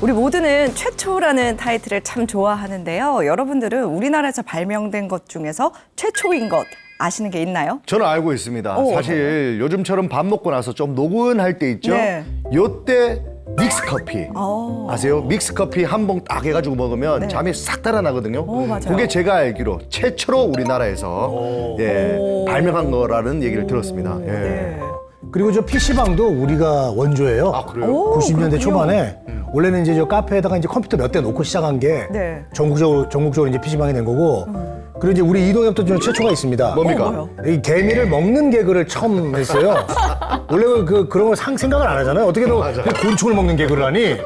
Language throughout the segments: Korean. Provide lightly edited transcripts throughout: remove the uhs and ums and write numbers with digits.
우리 모두는 최초라는 타이틀을 참 좋아하는데요. 여러분들은 우리나라에서 발명된 것 중에서 최초인 것 아시는 게 있나요? 저는 알고 있습니다. 사실 요즘처럼 밥 먹고 나서 좀 노근할 때 있죠? 네. 요때 믹스커피 아세요? 믹스커피 한 봉 딱 해가지고 먹으면 잠이 싹 달아나거든요. 맞아요. 그게 제가 알기로 최초로 우리나라에서 발명한 거라는 얘기를 들었습니다. 예. 네. 그리고 저 PC방도 우리가 원조예요. 아, 그래요? 90년대 그렇군요. 초반에 원래는 이제 저 카페에다가 이제 컴퓨터 몇 대 놓고 시작한 게 네. 전국적으로 이제 PC방이 된 거고. 그리고 이제 우리 이동엽도 좀 최초가 있습니다. 뭡니까? 뭐요? 이 개미를 먹는 개그를 처음 했어요. 원래 그런 걸 생각을 안 하잖아요. 어떻게 너 곤충을 먹는 개그를 하니?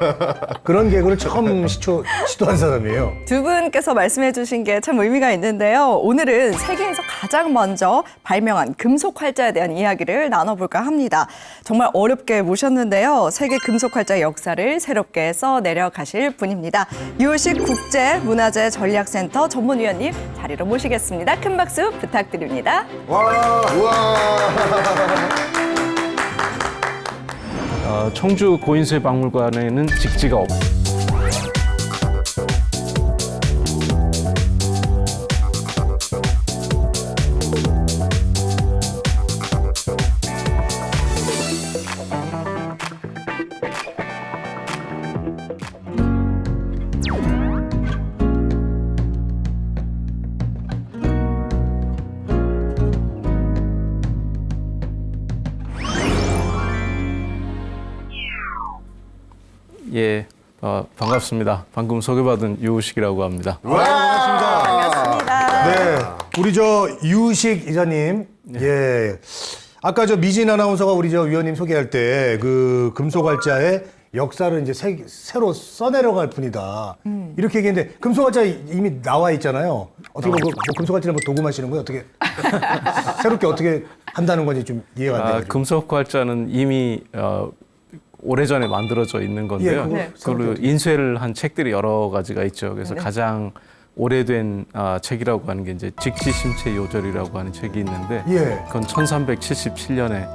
그런 개그를 처음 시도한 사람이에요. 두 분께서 말씀해 주신 게 참 의미가 있는데요. 오늘은 세계에서 가장 먼저 발명한 금속 활자에 대한 이야기를 나눠볼까 합니다. 정말 어렵게 모셨는데요. 세계 금속 활자 역사를 새롭게 써내려가실 분입니다. 유호식 국제문화재 전략센터 전문위원님 자리로 모시겠습니다. 큰 박수 부탁드립니다. 와. 청주 고인수의 박물관에는 직지가 없습니다. 예, 반갑습니다. 방금 소개받은 유우식이라고 합니다. 반갑습니다. 네. 우리 저 유식 이사님. 예. 아까 저 미진 아나운서가 우리 저 위원님 소개할 때 그 금속활자의 역사를 이제 새로 써내려갈 뿐이다. 이렇게 얘기했는데 금속활자 이미 나와 있잖아요. 어떻게 뭐 금속활자를 뭐 도금하시는 거예요? 어떻게 새롭게 어떻게 한다는 건지 좀 이해가 안 돼요. 금속활자는 이미 오래전에 만들어져 있는 건데요. 네. 그걸로 인쇄를 한 책들이 여러 가지가 있죠. 그래서 가장 오래된 책이라고 하는 게 이제 직지심체 요절이라고 하는 책이 있는데 예. 그건 1377년에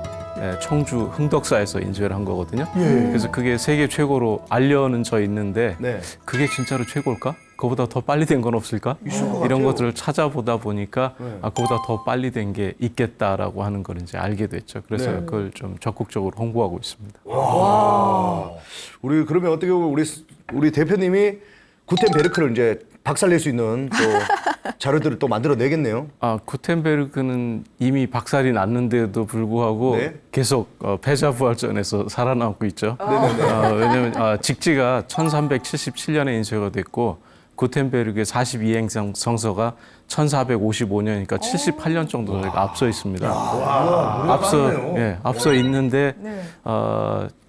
청주 흥덕사에서 인쇄를 한 거거든요. 예. 그래서 그게 세계 최고로 알려는 져 있는데 네. 그게 진짜로 최고일까? 그거보다 더 빨리 된 건 없을까? 이런 것들을 찾아보다 보니까 그거보다 더 빨리 된 게 있겠다라고 하는 걸 이제 알게 됐죠. 그래서 그걸 좀 적극적으로 홍보하고 있습니다. 우리 그러면 어떻게 보면 우리 대표님이 구텐베르크를 이제 박살낼 수 있는 또 자료들을 또 만들어내겠네요. 구텐베르크는 이미 박살이 났는데도 불구하고 네. 계속 패자부활전에서 살아남고 있죠. 왜냐하면 직지가 1377년에 인쇄가 됐고 구텐베르크의 42행 성서가 1455년이니까 78년 정도 저희가 앞서 있습니다. 앞서 있는데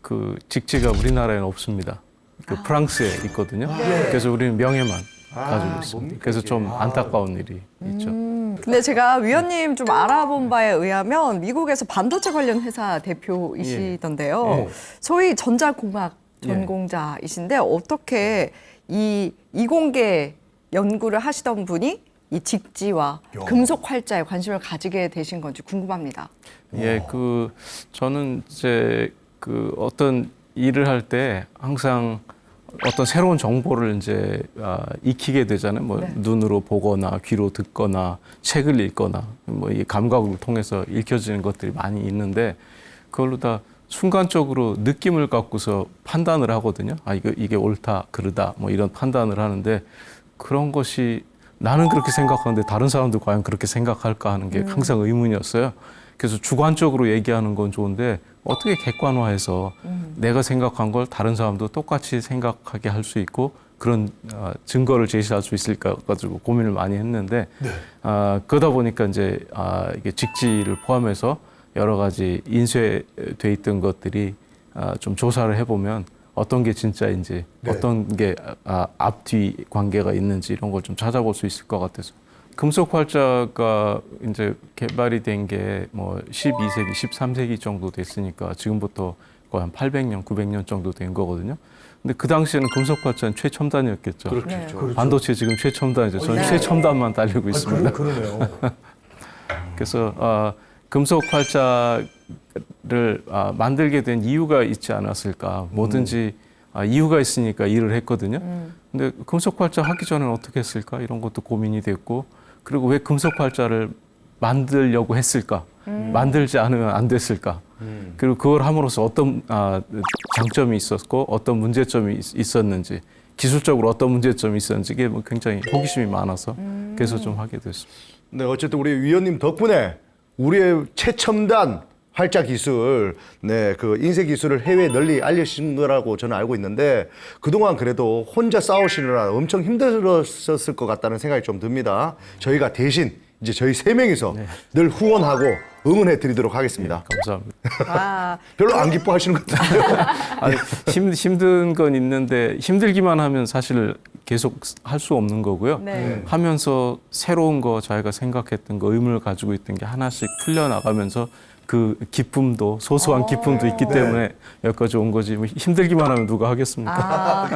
그 직지가 우리나라에는 없습니다. 그 프랑스에 있거든요. 그래서 우리는 명예만 가지고 있습니다. 그래서 좀 안타까운 일이 있죠. 근데 제가 위원님 좀 알아본 바에 의하면 미국에서 반도체 관련 회사 대표이시던데요. 소위 전자공학 전공자이신데 어떻게 이 이공계 연구를 하시던 분이 이 직지와 금속 활자에 관심을 가지게 되신 건지 궁금합니다. 예, 저는 이제 어떤 일을 할 때 항상 어떤 새로운 정보를 이제 익히게 되잖아요. 뭐 눈으로 보거나 귀로 듣거나 책을 읽거나 뭐 이 감각을 통해서 읽혀지는 것들이 많이 있는데 그걸로 다 순간적으로 느낌을 갖고서 판단을 하거든요. 이게 옳다, 그르다 뭐 이런 판단을 하는데 그런 것이 나는 그렇게 생각하는데 다른 사람도 과연 그렇게 생각할까 하는 게 항상 의문이었어요. 그래서 주관적으로 얘기하는 건 좋은데 어떻게 객관화해서 내가 생각한 걸 다른 사람도 똑같이 생각하게 할 수 있고 그런 증거를 제시할 수 있을까 가지고 고민을 많이 했는데 그러다 보니까 이제 이게 직지를 포함해서 여러 가지 인쇄돼 있던 것들이 좀 조사를 해보면 어떤 게 진짜인지 어떤 게 앞뒤 관계가 있는지 이런 걸 좀 찾아볼 수 있을 것 같아서 금속 활자가 이제 개발이 된 게 뭐 12세기, 13세기 정도 됐으니까 지금부터 거의 한 800년, 900년 정도 된 거거든요. 근데 그 당시에는 금속 활자는 최첨단이었겠죠. 그렇죠. 반도체 지금 최첨단이죠. 저는 최첨단만 달리고 있습니다. 그러네요. 그래서 금속 활자를 만들게 된 이유가 있지 않았을까. 뭐든지 이유가 있으니까 일을 했거든요. 근데 금속활자 하기 전에는 어떻게 했을까 이런 것도 고민이 됐고 그리고 왜 금속활자를 만들려고 했을까? 만들지 않으면 안 됐을까? 그리고 그걸 함으로써 어떤 장점이 있었고 어떤 문제점이 있었는지 기술적으로 어떤 문제점이 있었는지 이게 뭐 굉장히 호기심이 많아서 그래서 좀 하게 됐습니다. 네, 어쨌든 우리 위원님 덕분에 우리의 최첨단 활자 기술, 네, 그 인쇄 기술을 해외에 널리 알려주신 거라고 저는 알고 있는데 그동안 그래도 혼자 싸우시느라 엄청 힘들었을 것 같다는 생각이 좀 듭니다. 저희가 대신 이제 저희 3명이서 늘 후원하고 응원해 드리도록 하겠습니다. 감사합니다. 와, 별로 안 기뻐하시는 것 같아요. 아니, 힘든 건 있는데 힘들기만 하면 사실 계속 할 수 없는 거고요. 네. 하면서 새로운 거 자기가 생각했던 거 의문을 가지고 있던 게 하나씩 풀려나가면서 그 기쁨도 소소한 기쁨도 있기 때문에 여기까지 온 거지 뭐 힘들기만 하면 누가 하겠습니까?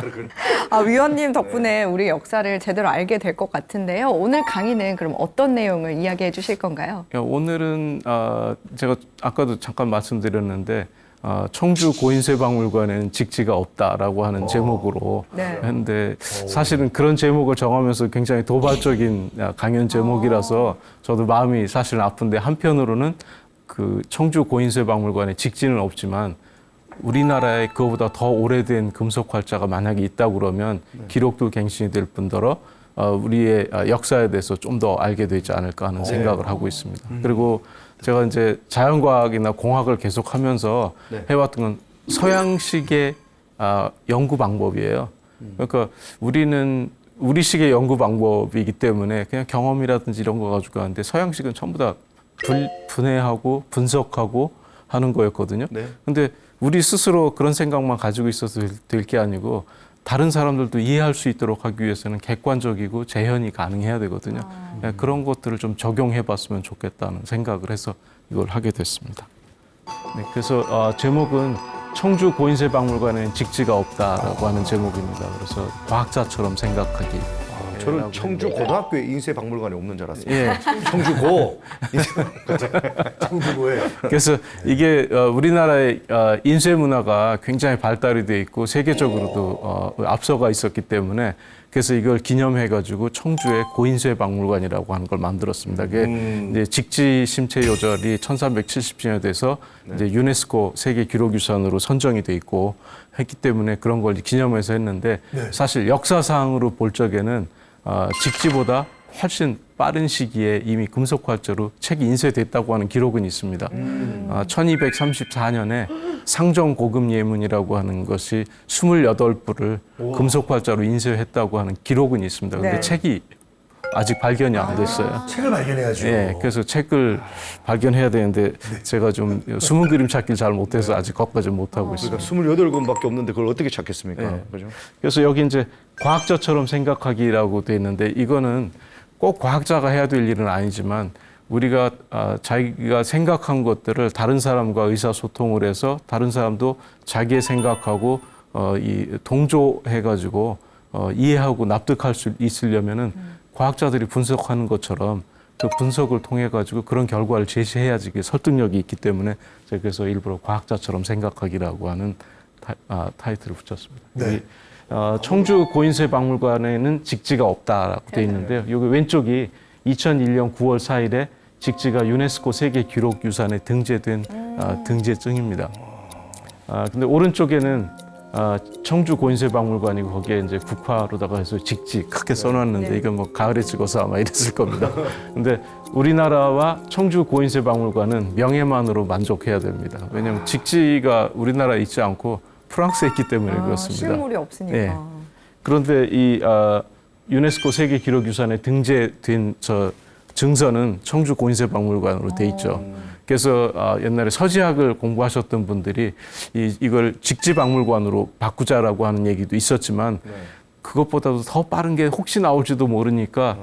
위원님 덕분에 우리 역사를 제대로 알게 될 것 같은데요. 오늘 강의는 그럼 어떤 내용을 이야기해 주실 건가요? 오늘은 제가 아까도 잠깐 말씀드렸는데 청주 고인쇄박물관에는 직지가 없다라고 하는 제목으로 네. 했는데 사실은 그런 제목을 정하면서 굉장히 도발적인 강연 제목이라서 저도 마음이 사실은 아픈데 한편으로는 그 청주 고인쇄박물관에 직지는 없지만 우리나라에 그거보다 더 오래된 금속 활자가 만약에 있다고 그러면 기록도 갱신이 될 뿐더러 우리의 역사에 대해서 좀 더 알게 되지 않을까 하는 생각을 하고 있습니다. 그리고 제가 이제 자연과학이나 공학을 계속 하면서 해왔던 건 서양식의 연구 방법이에요. 그러니까 우리는 우리식의 연구 방법이기 때문에 그냥 경험이라든지 이런 거 가지고 하는데 서양식은 전부 다 분해하고 분석하고 하는 거였거든요. 네. 근데 우리 스스로 그런 생각만 가지고 있어도 될 게 아니고 다른 사람들도 이해할 수 있도록 하기 위해서는 객관적이고 재현이 가능해야 되거든요. 그런 것들을 좀 적용해 봤으면 좋겠다는 생각을 해서 이걸 하게 됐습니다. 네, 그래서 제목은 청주 고인쇄박물관에는 직지가 없다라고 하는 제목입니다. 그래서 과학자처럼 생각하기. 저는 청주 고등학교에 인쇄 박물관이 없는 줄 알았어요. 예. 청주고 청주고에 그래서 이게 우리나라의 인쇄 문화가 굉장히 발달이 돼 있고 세계적으로도 앞서가 있었기 때문에 그래서 이걸 기념해가지고 청주의 고인쇄 박물관이라고 하는 걸 만들었습니다. 그게 이제 직지 심체 요절이 1370주년이 돼서 이제 유네스코 세계 기록유산으로 선정이 돼 있고 했기 때문에 그런 걸 기념해서 했는데 사실 역사상으로 볼 적에는 직지보다 훨씬 빠른 시기에 이미 금속활자로 책이 인쇄됐다고 하는 기록은 있습니다. 1234년에 상정고금예문이라고 하는 것이 28부를 금속활자로 인쇄했다고 하는 기록은 있습니다. 근데 네. 책이 아직 발견이 안 됐어요. 책을 발견해야죠. 예, 그래서 책을 발견해야 되는데 제가 좀 숨은 그림 찾기를 잘 못해서 아직 거기까지 못하고 있습니다. 그러니까 28권밖에 없는데 그걸 어떻게 찾겠습니까? 네. 그죠? 그래서 여기 이제 과학자처럼 생각하기라고 돼 있는데 이거는 꼭 과학자가 해야 될 일은 아니지만 우리가 자기가 생각한 것들을 다른 사람과 의사소통을 해서 다른 사람도 자기의 생각하고 동조해가지고 이해하고 납득할 수 있으려면은 과학자들이 분석하는 것처럼 그 분석을 통해 가지고 그런 결과를 제시해야지 이게 설득력이 있기 때문에 제가 그래서 일부러 과학자처럼 생각하기라고 하는 타이틀을 붙였습니다. 네. 청주 고인쇄박물관에는 직지가 없다라고 돼 있는데요. 여기 왼쪽이 2001년 9월 4일에 직지가 유네스코 세계 기록유산에 등재된 등재증입니다. 근데 오른쪽에는 청주 고인쇄박물관이고 거기에 이제 국화로다가 해서 직지 크게 써놨는데 이건 뭐 가을에 찍어서 아마 이랬을 겁니다. 근데 우리나라와 청주 고인쇄박물관은 명예만으로 만족해야 됩니다. 왜냐하면 직지가 우리나라에 있지 않고 프랑스에 있기 때문에 그렇습니다. 실물이 없으니까. 네. 그런데 이 유네스코 세계 기록유산에 등재된 저 증서는 청주 고인쇄박물관으로 돼 있죠. 그래서 옛날에 서지학을 공부하셨던 분들이 이걸 직지박물관으로 바꾸자라고 하는 얘기도 있었지만 그것보다도 더 빠른 게 혹시 나올지도 모르니까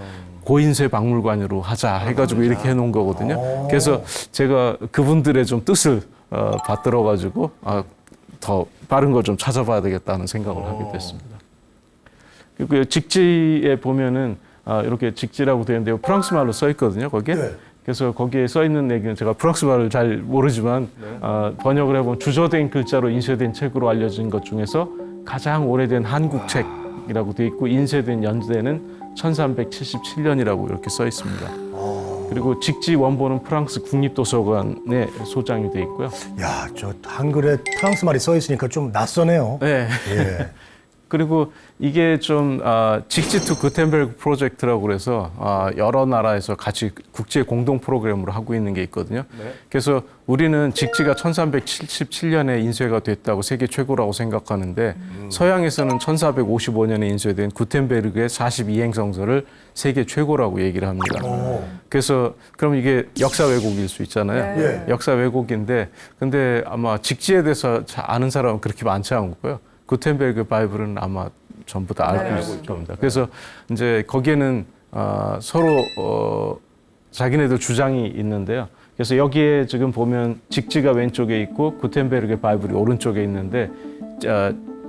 고인쇄박물관으로 하자 해가지고 이렇게 해놓은 거거든요. 그래서 제가 그분들의 좀 뜻을 받들어가지고 더 빠른 걸 좀 찾아봐야 되겠다는 생각을 하게 됐습니다. 그리고 직지에 보면은 이렇게 직지라고 되어 있는데 프랑스 말로 써 있거든요. 거기에. 네. 그래서 거기에 써 있는 얘기는 제가 프랑스 말을 잘 모르지만 번역을 해보면 주저된 글자로 인쇄된 책으로 알려진 것 중에서 가장 오래된 한국 책이라고 돼 있고 인쇄된 연대는 1377년이라고 이렇게 써 있습니다. 그리고 직지 원본은 프랑스 국립도서관에 소장이 돼 있고요. 야, 저 한글에 프랑스 말이 써 있으니까 좀 낯서네요. 네. 예. 그리고 이게 좀 직지 투 구텐베르그 프로젝트라고 그래서 여러 나라에서 같이 국제 공동 프로그램으로 하고 있는 게 있거든요. 그래서 우리는 직지가 1377년에 인쇄가 됐다고 세계 최고라고 생각하는데 서양에서는 1455년에 인쇄된 구텐베르그의 42행성서를 세계 최고라고 얘기를 합니다. 그래서 그럼 이게 역사 왜곡일 수 있잖아요. 네. 역사 왜곡인데 근데 아마 직지에 대해서 잘 아는 사람은 그렇게 많지 않고요. 구텐베르그 바이블은 아마 전부 다 알고 있을 겁니다. 그래서 이제 거기에는 서로 자기네들 주장이 있는데요. 그래서 여기에 지금 보면 직지가 왼쪽에 있고 구텐베르그 바이블이 오른쪽에 있는데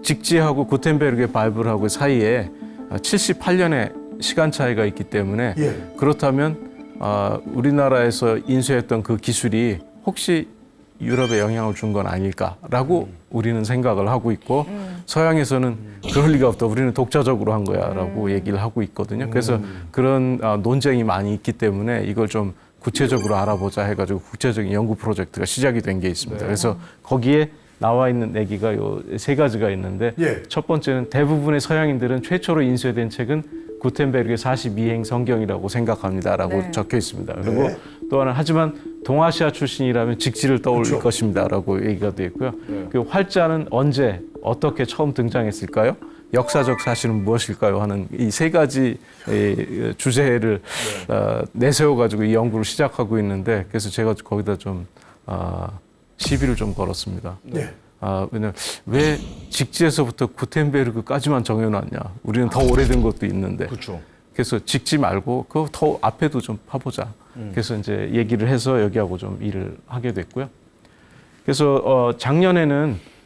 직지하고 구텐베르그 바이블하고 사이에 78년의 시간 차이가 있기 때문에 예. 그렇다면 우리나라에서 인쇄했던 그 기술이 혹시 유럽에 영향을 준 건 아닐까라고 우리는 생각을 하고 있고 서양에서는 그럴 리가 없다. 우리는 독자적으로 한 거야라고 얘기를 하고 있거든요. 그래서 그런 논쟁이 많이 있기 때문에 이걸 좀 구체적으로 알아보자 해가지고 국제적인 연구 프로젝트가 시작이 된 게 있습니다. 그래서 거기에 나와 있는 얘기가 요 세 가지가 있는데 예. 첫 번째는 대부분의 서양인들은 최초로 인쇄된 책은 구텐베르그의 42행 성경이라고 생각합니다라고 네. 적혀 있습니다. 그리고 또 하나 하지만 동아시아 출신이라면 직지를 떠올릴 그렇죠. 것입니다라고 얘기가 되어 있고요. 그 활자는 언제 어떻게 처음 등장했을까요? 역사적 사실은 무엇일까요? 하는 이 세 가지 주제를 내세워 가지고 이 연구를 시작하고 있는데 그래서 제가 거기다 좀 시비를 좀 걸었습니다. 네. 왜냐면 왜 직지에서부터 구텐베르그까지만 정해놨냐? 우리는 더 오래된 것도 있는데. 그렇죠. 그래서 직지 말고 그 더 앞에도 좀 파보자. 그래서 이제 얘기를 해서 여기하고 좀 일을 하게 됐고요. 그래서 작년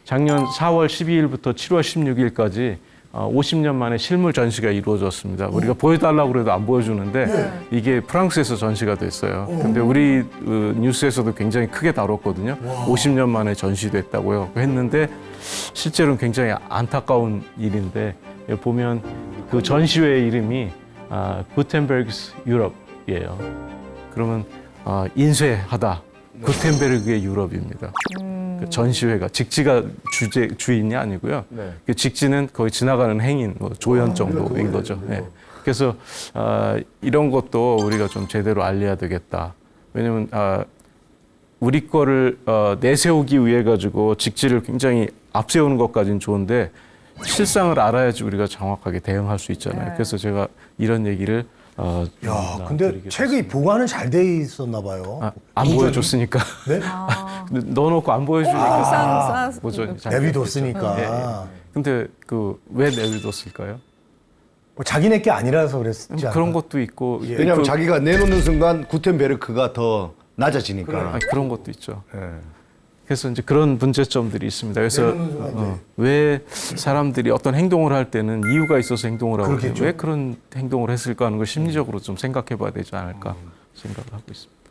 4월 12일부터 7월 16일까지 50년 만에 실물 전시가 이루어졌습니다. 우리가 보여달라고 그래도 안 보여주는데 이게 프랑스에서 전시가 됐어요. 근데 우리 뉴스에서도 굉장히 크게 다뤘거든요. 50년 만에 전시됐다고요. 했는데 실제로는 굉장히 안타까운 일인데 여기 보면 그 전시회의 이름이 구텐베르그스 유럽이에요. 그러면 인쇄하다 구텐베르그의 유럽입니다. 그 전시회가 직지가 주인이 아니고요. 네. 그 직지는 거의 지나가는 행인, 뭐 조연 정도인 거죠. 네. 그래서 이런 것도 우리가 좀 제대로 알려야 되겠다. 왜냐하면 우리 거를 내세우기 위해 가지고 직지를 굉장히 앞세우는 것까지는 좋은데 실상을 알아야지 우리가 정확하게 대응할 수 있잖아요. 그래서 제가 이런 얘기를 야, 근데 책이 보관은 잘 돼 있었나 봐요. 안 보여줬으니까. 네? 넣어놓고 안 보여주니까. 상 뭐죠? 내비뒀으니까. 근데 왜 내비뒀을까요? 뭐 자기네 게 아니라서 그랬지 않나? 그런 것도 있고. 왜냐하면 자기가 내놓는 순간 구텐베르크가 더 낮아지니까. 그런 것도 있죠. 예. 그래서 이제 그런 문제점들이 있습니다. 그래서 왜 사람들이 어떤 행동을 할 때는 이유가 있어서 행동을 하고 그렇겠죠. 왜 그런 행동을 했을까 하는 걸 심리적으로 좀 생각해 봐야 되지 않을까 생각을 하고 있습니다.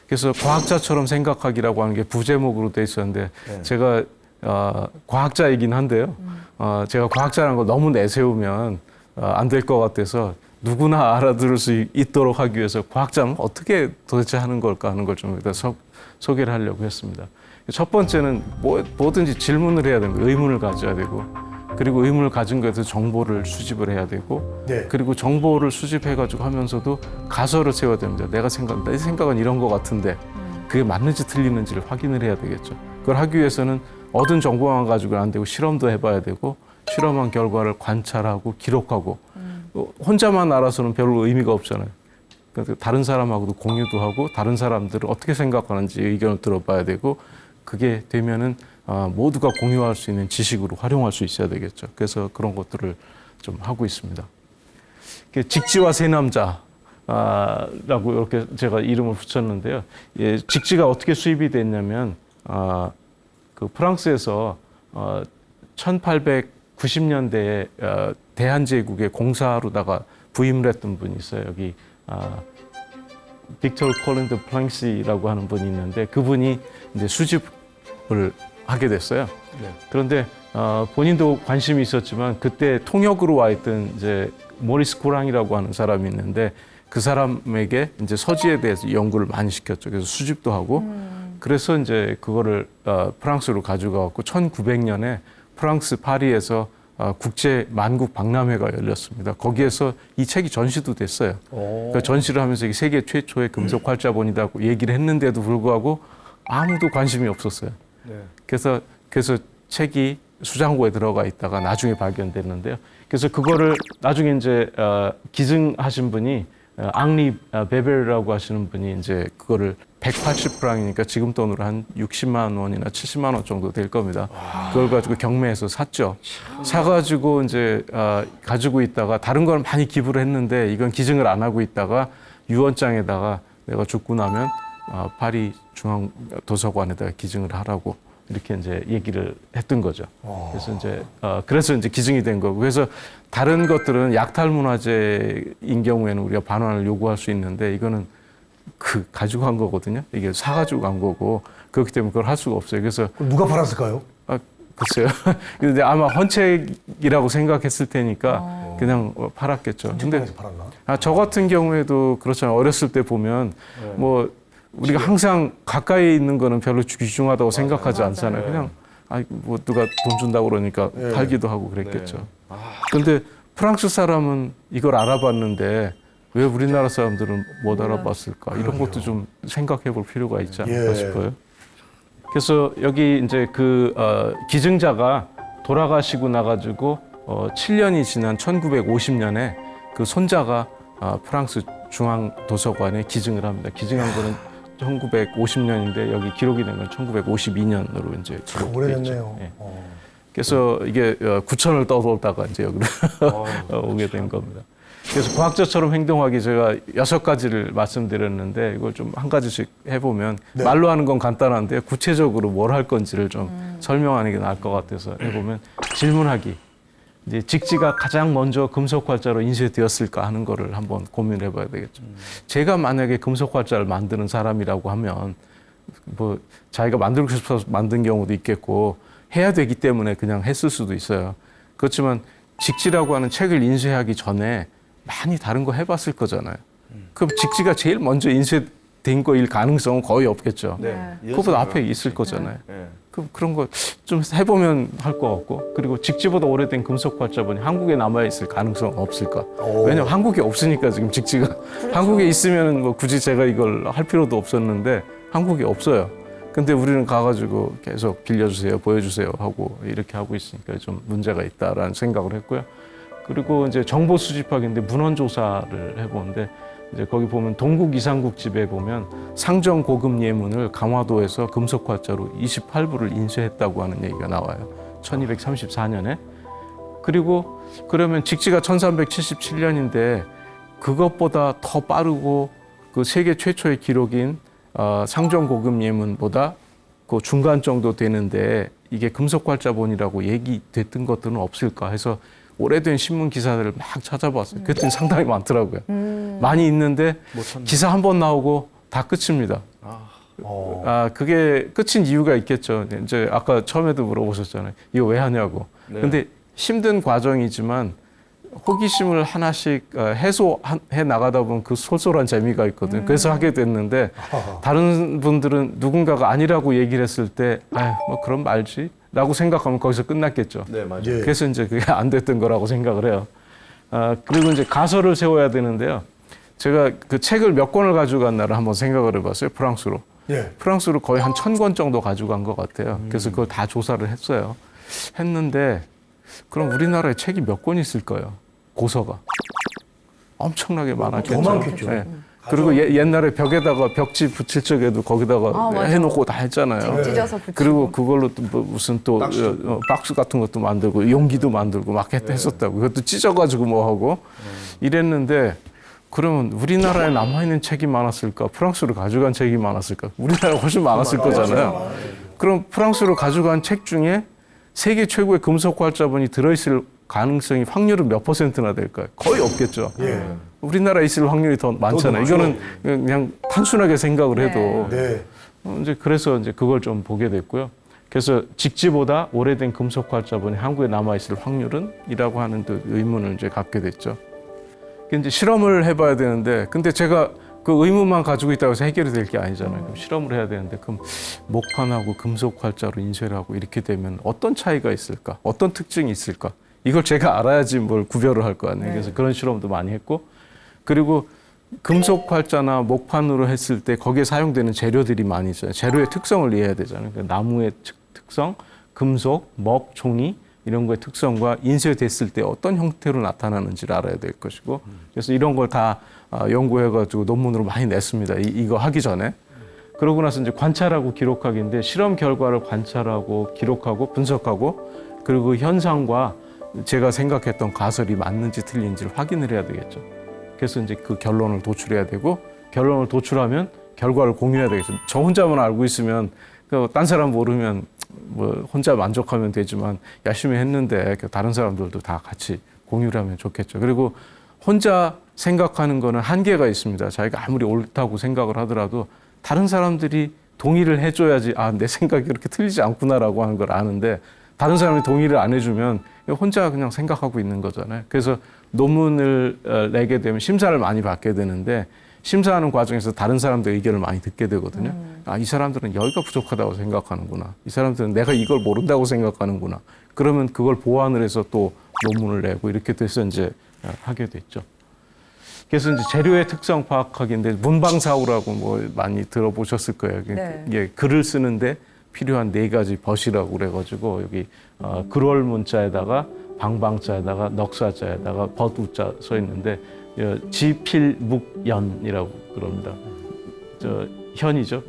그래서 과학자처럼 생각하기라고 하는 게 부제목으로 돼 있었는데 제가 과학자이긴 한데요. 제가 과학자라는 걸 너무 내세우면 안 될 것 같아서 누구나 알아들을 수 있도록 하기 위해서 과학자는 어떻게 도대체 하는 걸까 하는 걸 좀 일단 소개를 하려고 했습니다. 첫 번째는 뭐든지 질문을 해야 됩니다. 의문을 가져야 되고 그리고 의문을 가진 것에서 정보를 수집을 해야 되고 네. 그리고 정보를 수집해가지고 하면서도 가설을 세워야 됩니다. 내 생각은 이런 것 같은데 그게 맞는지 틀리는지를 확인을 해야 되겠죠. 그걸 하기 위해서는 얻은 정보만 가지고는 안 되고 실험도 해봐야 되고 실험한 결과를 관찰하고 기록하고 혼자만 알아서는 별로 의미가 없잖아요. 그러니까 다른 사람하고도 공유도 하고 다른 사람들은 어떻게 생각하는지 의견을 들어봐야 되고 그게 되면은 모두가 공유할 수 있는 지식으로 활용할 수 있어야 되겠죠. 그래서 그런 것들을 좀 하고 있습니다. 직지와 세 남자라고 이렇게 제가 이름을 붙였는데요. 예, 직지가 어떻게 수입이 됐냐면 그 프랑스에서 1890년대에 대한제국의 공사로다가 부임을 했던 분이 있어요. 여기 빅토르 콜린드 플랑시라고 하는 분이 있는데 그분이 이제 수집을 하게 됐어요. 그런데 본인도 관심이 있었지만 그때 통역으로 와 있던 이제 모리스 고랑이라고 하는 사람이 있는데 그 사람에게 이제 서지에 대해서 연구를 많이 시켰죠. 그래서 수집도 하고 그래서 이제 그거를 프랑스로 가져가고 1900년에 프랑스 파리에서 국제 만국 박람회가 열렸습니다. 거기에서 이 책이 전시도 됐어요. 그러니까 전시를 하면서 이게 세계 최초의 금속 활자본이라고 얘기를 했는데도 불구하고 아무도 관심이 없었어요. 그래서 책이 수장고에 들어가 있다가 나중에 발견됐는데요. 그래서 그거를 나중에 이제 기증하신 분이 앙리 베벨이라고 하시는 분이 이제 그거를 180프랑이니까 지금 돈으로 한 60만 원이나 70만 원 정도 될 겁니다. 그걸 가지고 경매에서 샀죠. 사가지고 이제 가지고 있다가 다른 걸 많이 기부를 했는데 이건 기증을 안 하고 있다가 유언장에다가 내가 죽고 나면 파리 중앙 도서관에다가 기증을 하라고 이렇게 이제 얘기를 했던 거죠. 그래서 이제 기증이 된 거고. 그래서 다른 것들은 약탈 문화재인 경우에는 우리가 반환을 요구할 수 있는데 이거는 가지고 간 거거든요. 이게 사가지고 간 거고 그렇기 때문에 그걸 할 수가 없어요. 그래서 그럼 누가 팔았을까요? 글쎄요. 근데 아마 헌책이라고 생각했을 테니까 그냥 팔았겠죠. 근데 팔았나? 저 같은 경우에도 그렇잖아요. 어렸을 때 보면 뭐 우리가 항상 가까이 있는 거는 별로 귀중하다고 생각하지 않잖아요. 그냥 뭐 누가 돈 준다고 그러니까 팔기도 하고 그랬겠죠. 근데 프랑스 사람은 이걸 알아봤는데 왜 우리나라 사람들은 못 알아봤을까? 이런 것도 좀 생각해 볼 필요가 있지 않을까 싶어요. 그래서 여기 이제 기증자가 돌아가시고 나가지고 7년이 지난 1950년에 그 손자가 프랑스 중앙도서관에 기증을 합니다. 기증한 거는 1950년인데 여기 기록이 된 건 1952년으로 이제 오래됐네요. 예. 그래서 이게 9천을 떠돌다가 이제 여기로 오게 된 겁니다. 그래서 과학자처럼 행동하기 제가 6가지를 말씀드렸는데 이걸 좀 한 가지씩 해보면 말로 하는 건 간단한데 구체적으로 뭘 할 건지를 좀 설명하는 게 나을 것 같아서 해보면 질문하기. 이제 직지가 가장 먼저 금속 활자로 인쇄되었을까 하는 거를 한번 고민해 봐야 되겠죠. 제가 만약에 금속 활자를 만드는 사람이라고 하면 뭐 자기가 만들고 싶어서 만든 경우도 있겠고 해야 되기 때문에 그냥 했을 수도 있어요. 그렇지만 직지라고 하는 책을 인쇄하기 전에 많이 다른 거 해봤을 거잖아요. 그럼 직지가 제일 먼저 인쇄된 거일 가능성은 거의 없겠죠. 그거보다 앞에 있을 거잖아요. 그런 거 좀 해보면 할 것 같고 그리고 직지보다 오래된 금속 활자본이 한국에 남아있을 가능성은 없을까? 왜냐면 한국에 없으니까 지금 직지가 한국에 있으면 뭐 굳이 제가 이걸 할 필요도 없었는데 한국에 없어요. 근데 우리는 가가지고 계속 빌려주세요, 보여주세요 하고 이렇게 하고 있으니까 좀 문제가 있다라는 생각을 했고요. 그리고 이제 정보 수집학인데 문헌 조사를 해보는데 이제 거기 보면 동국 이상국집에 보면 상정 고급 예문을 강화도에서 금속 활자로 28부를 인쇄했다고 하는 얘기가 나와요. 1234년에. 그리고 그러면 직지가 1377년인데 그것보다 더 빠르고 그 세계 최초의 기록인 상정 고급 예문보다 그 중간 정도 되는데 이게 금속 활자본이라고 얘기됐던 것들은 없을까 해서 오래된 신문 기사들을 막 찾아봤어요. 그랬더니 상당히 많더라고요. 많이 있는데 기사 한 번 나오고 다 끝입니다. 그게 끝인 이유가 있겠죠. 이제 아까 처음에도 물어보셨잖아요. 이거 왜 하냐고. 근데 힘든 과정이지만 호기심을 하나씩 해소해 나가다 보면 그 쏠쏠한 재미가 있거든요. 그래서 하게 됐는데 다른 분들은 누군가가 아니라고 얘기를 했을 때 뭐 그럼 말지 라고 생각하면 거기서 끝났겠죠. 네, 맞아요. 그래서 이제 그게 안 됐던 거라고 생각을 해요. 그리고 이제 가설을 세워야 되는데요. 제가 그 책을 몇 권을 가져간 날을 한번 생각을 해봤어요. 프랑스로. 프랑스로 거의 한 1000권 정도 가져간 것 같아요. 그래서 그걸 다 조사를 했어요. 했는데 그럼 우리나라에 책이 몇 권 있을까요? 고서가. 엄청나게 많았겠죠. 더 많겠죠. 네. 그리고 옛날에 벽에다가 벽지 붙일 적에도 거기다가 해놓고 다 했잖아요. 찢어서 붙이고. 그리고 그걸로 또 뭐 무슨 또 박스 같은 것도 만들고 용기도 만들고 막 했었다고. 그것도 찢어가지고 뭐 하고 이랬는데 그러면 우리나라에 남아있는 책이 많았을까? 프랑스로 가져간 책이 많았을까? 우리나라가 훨씬 많았을 거잖아요. 그럼 프랑스로 가져간 책 중에 세계 최고의 금속 활자본이 들어있을 가능성이 확률은 몇 %나 될까요? 거의 없겠죠. 우리나라에 있을 확률이 더 많잖아요. 이거는 그냥 단순하게 생각을 해도. 이제 그래서 이제 그걸 좀 보게 됐고요. 그래서 직지보다 오래된 금속 활자본이 한국에 남아 있을 확률은? 이라고 하는 또 의문을 이제 갖게 됐죠. 이제 실험을 해봐야 되는데, 근데 제가 그 의문만 가지고 있다고 해서 해결이 될 게 아니잖아요. 그럼 실험을 해야 되는데, 그럼 목판하고 금속 활자로 인쇄를 하고 이렇게 되면 어떤 차이가 있을까? 어떤 특징이 있을까? 이걸 제가 알아야지 뭘 구별을 할 거 아니에요. 그래서 그런 실험도 많이 했고, 그리고 금속 활자나 목판으로 했을 때 거기에 사용되는 재료들이 많이 있어요. 재료의 특성을 이해해야 되잖아요. 그러니까 나무의 특성, 금속, 먹, 종이 이런 거의 특성과 인쇄됐을 때 어떤 형태로 나타나는지를 알아야 될 것이고, 그래서 이런 걸 다 연구해가지고 논문으로 많이 냈습니다. 이거 하기 전에. 그러고 나서 이제 관찰하고 기록하기인데, 실험 결과를 관찰하고 기록하고 분석하고, 그리고 그 현상과 제가 생각했던 가설이 맞는지 틀린지를 확인을 해야 되겠죠. 그래서 이제 그 결론을 도출해야 되고, 결론을 도출하면 결과를 공유해야 되겠죠. 저 혼자만 알고 있으면, 딴 사람 모르면 뭐 혼자 만족하면 되지만, 열심히 했는데 다른 사람들도 다 같이 공유를 하면 좋겠죠. 그리고 혼자 생각하는 거는 한계가 있습니다. 자기가 아무리 옳다고 생각을 하더라도 다른 사람들이 동의를 해줘야지, 아, 내 생각이 그렇게 틀리지 않구나라고 하는 걸 아는데, 다른 사람이 동의를 안 해주면 혼자 그냥 생각하고 있는 거잖아요. 그래서 논문을 내게 되면 심사를 많이 받게 되는데, 심사하는 과정에서 다른 사람들 의견을 많이 듣게 되거든요. 아, 이 사람들은 여기가 부족하다고 생각하는구나. 이 사람들은 내가 이걸 모른다고 생각하는구나. 그러면 그걸 보완을 해서 또 논문을 내고 이렇게 돼서 이제 하게 됐죠. 그래서 이제 재료의 특성 파악하기인데, 문방사우라고 뭐 많이 들어보셨을 거예요. 네. 이게 글을 쓰는데 필요한 4가지 벗이라고 그래가지고, 여기 글월 문자에다가 방방자에다가 넉사자에다가 벗우자 써 있는데, 지필묵연이라고 그럽니다. 현이죠.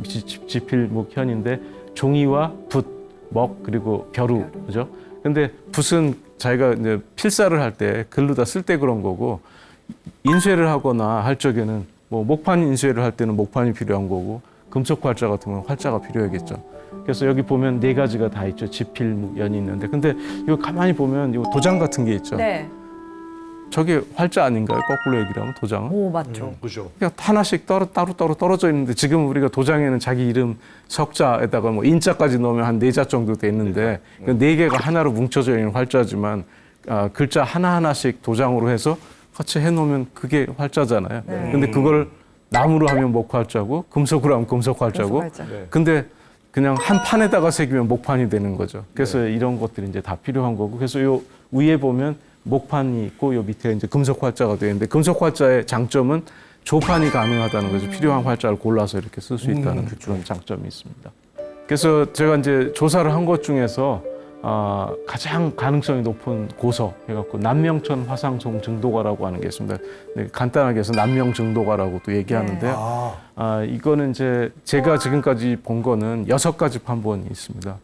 지필묵현인데, 종이와 붓, 먹, 그리고 벼루, 그죠? 근데 붓은 자기가 이제 필사를 할 때 글로다 쓸 때 그런 거고, 인쇄를 하거나 할 적에는 뭐 목판 인쇄를 할 때는 목판이 필요한 거고, 금속 활자 같은 건 활자가 필요하겠죠. 그래서 여기 보면 4가지가 다 있죠. 지필묵연이 있는데, 근데 이거 가만히 보면 이 도장 같은 게 있죠. 네. 저게 활자 아닌가요? 거꾸로 얘기를 하면 도장은? 오, 맞죠. 그죠. 그냥 하나씩 따로 떨어져 있는데, 지금 우리가 도장에는 자기 이름 석자에다가 뭐 인자까지 넣으면 한 4자 정도 돼 있는데, 그 4개가 하나로 뭉쳐져 있는 활자지만, 글자 하나하나씩 도장으로 해서 같이 해놓으면 그게 활자잖아요. 근데 그걸 나무로 하면 목활자고, 금속으로 하면 금속활자고, 금속활자. 근데 그냥 한 판에다가 새기면 목판이 되는 거죠. 그래서 이런 것들이 이제 다 필요한 거고, 그래서 요 위에 보면 목판이 있고, 요 밑에 이제 금속 활자가 되어 있는데, 금속 활자의 장점은 조판이 가능하다는 거죠. 필요한 활자를 골라서 이렇게 쓸 수 있다는 그런 장점이 있습니다. 그래서 제가 이제 조사를 한 것 중에서 가장 가능성이 높은 고서 해갖고 남명천 화상송 증도가라고 하는 게 있습니다. 네, 간단하게 해서 남명 증도가라고도 얘기하는데요. 이거는 이제 제가 지금까지 본 거는 6가지 판본이 있습니다.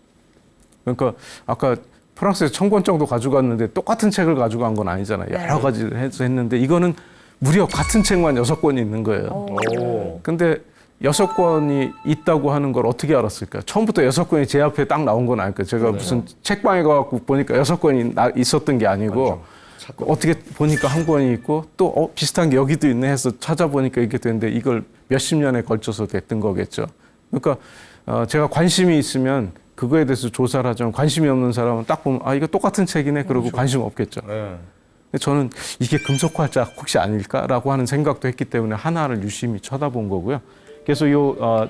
그러니까 아까 프랑스에서 1000권 정도 가져갔는데 똑같은 책을 가져간 건 아니잖아요. 여러 가지를 해서 했는데, 이거는 무려 같은 책만 6권이 있는 거예요. 근데 6권이 있다고 하는 걸 어떻게 알았을까요? 처음부터 6권이 제 앞에 딱 나온 건 아닐까요? 제가 무슨 책방에 가갖고 보니까 6권이 있었던 게 아니고, 어떻게 보니까 한 권이 있고, 또 비슷한 게 여기도 있네 해서 찾아보니까 이게 됐는데, 이걸 몇십 년에 걸쳐서 됐던 거겠죠. 그러니까 제가 관심이 있으면 그거에 대해서 조사를 하지만, 관심이 없는 사람은 딱 보면 이거 똑같은 책이네 그러고 관심 없겠죠. 근데 저는 이게 금속 활자 혹시 아닐까라고 하는 생각도 했기 때문에 하나를 유심히 쳐다본 거고요. 그래서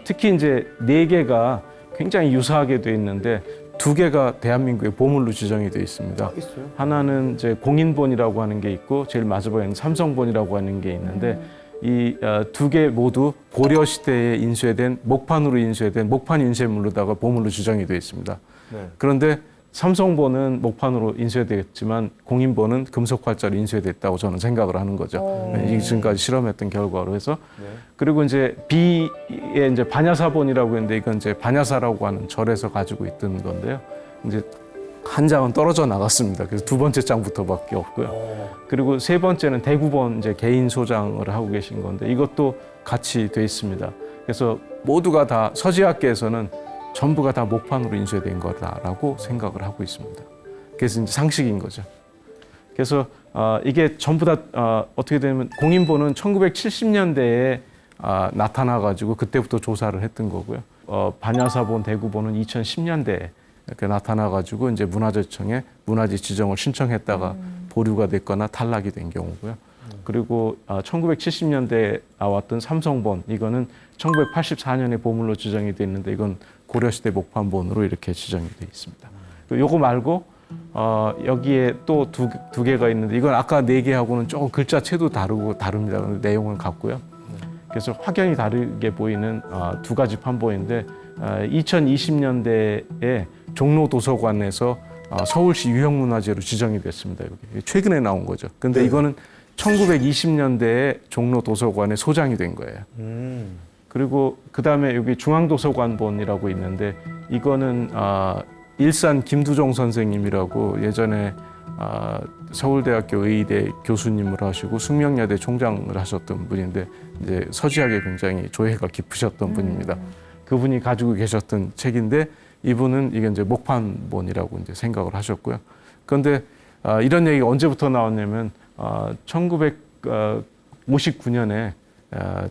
특히 이제 4개가 굉장히 유사하게 돼 있는데, 2개가 대한민국의 보물로 지정이 돼 있습니다. 있어요? 하나는 이제 공인본이라고 하는 게 있고, 제일 마지막에는 삼성본이라고 하는 게 있는데, 이 2개 모두 고려 시대에 인쇄된 목판으로 인쇄된 목판 인쇄물로다가 보물로 지정이 되어 있습니다. 그런데 삼성본은 목판으로 인쇄됐지만 공인본은 금속 활자로 인쇄됐다고 저는 생각을 하는 거죠. 이 지금까지 실험했던 결과로 해서. 그리고 이제 B에 이제 반야사본이라고 했는데, 이건 이제 반야사라고 하는 절에서 가지고 있던 건데요. 이제 한 장은 떨어져 나갔습니다. 그래서 2번째 장부터밖에 없고요. 그리고 3번째는 대구본 이제 개인 소장을 하고 계신 건데, 이것도 같이 돼 있습니다. 그래서 모두가 다 서지학계에서는 전부가 다 목판으로 인쇄된 거다라고 생각을 하고 있습니다. 그래서 이제 상식인 거죠. 그래서 이게 전부 다 어떻게 되면, 공인본은 1970년대에 나타나가지고 그때부터 조사를 했던 거고요. 반야사본, 대구본은 2010년대에 이렇게 나타나가지고 이제 문화재청에 문화재 지정을 신청했다가 보류가 됐거나 탈락이 된 경우고요. 그리고 1970년대에 나왔던 삼성본 이거는 1984년에 보물로 지정이 됐는데 이건 고려시대 목판본으로 이렇게 지정이 돼 있습니다. 요거 말고 여기에 또 두 개가 있는데 이건 아까 네 개하고는 조금 글자체도 다릅니다. 근데 내용은 같고요. 그래서 확연히 다르게 보이는 두 가지 판본인데 2020년대에 종로도서관에서 서울시 유형문화재로 지정이 됐습니다. 여기 최근에 나온 거죠. 근데 이거는 1920년대에 종로도서관에 소장이 된 거예요. 그리고 그다음에 여기 중앙도서관본이라고 있는데 이거는 일산 김두종 선생님이라고 예전에 서울대학교 의대 교수님을 하시고 숙명여대 총장을 하셨던 분인데 이제 서지학에 굉장히 조예가 깊으셨던 분입니다. 그분이 가지고 계셨던 책인데 이분은 이게 이제 목판본이라고 이제 생각을 하셨고요. 그런데 이런 얘기가 언제부터 나왔냐면 1959년에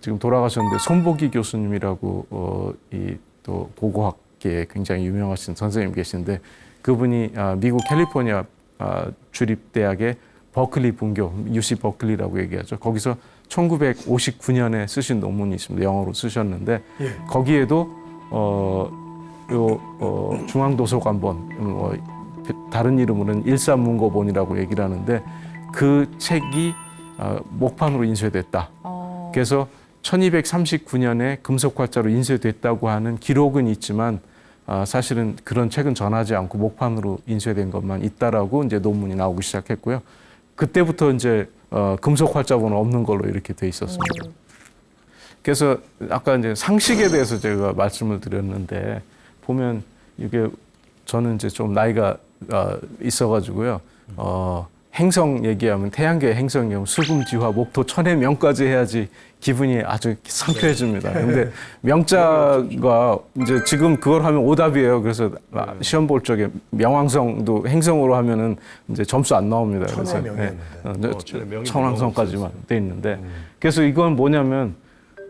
지금 돌아가셨는데 손보기 교수님이라고 이 또 고고학계에 굉장히 유명하신 선생님 계신데 그분이 미국 캘리포니아 주립대학의 버클리 분교, UC 버클리라고 얘기하죠. 거기서 1959년에 쓰신 논문이 있습니다. 영어로 쓰셨는데 거기에도 중앙도서관본, 다른 이름으로는 일산문고본이라고 얘기를 하는데 그 책이 목판으로 인쇄됐다. 그래서 1239년에 금속활자로 인쇄됐다고 하는 기록은 있지만 사실은 그런 책은 전하지 않고 목판으로 인쇄된 것만 있다라고 이제 논문이 나오기 시작했고요. 그때부터 이제 금속활자본은 없는 걸로 이렇게 돼 있었습니다. 그래서 아까 이제 상식에 대해서 제가 말씀을 드렸는데 보면 이게 저는 이제 좀 나이가 있어가지고요. 행성 얘기하면 태양계 행성 얘기하면 수금지화, 목토, 천해, 명까지 해야지 기분이 아주 상쾌해집니다. 근데 명자가 이제 지금 그걸 하면 오답이에요. 그래서 시험 볼 적에 명왕성도 행성으로 하면은 이제 점수 안 나옵니다. 그래서 천왕성까지만 돼 있는데 그래서 이건 뭐냐면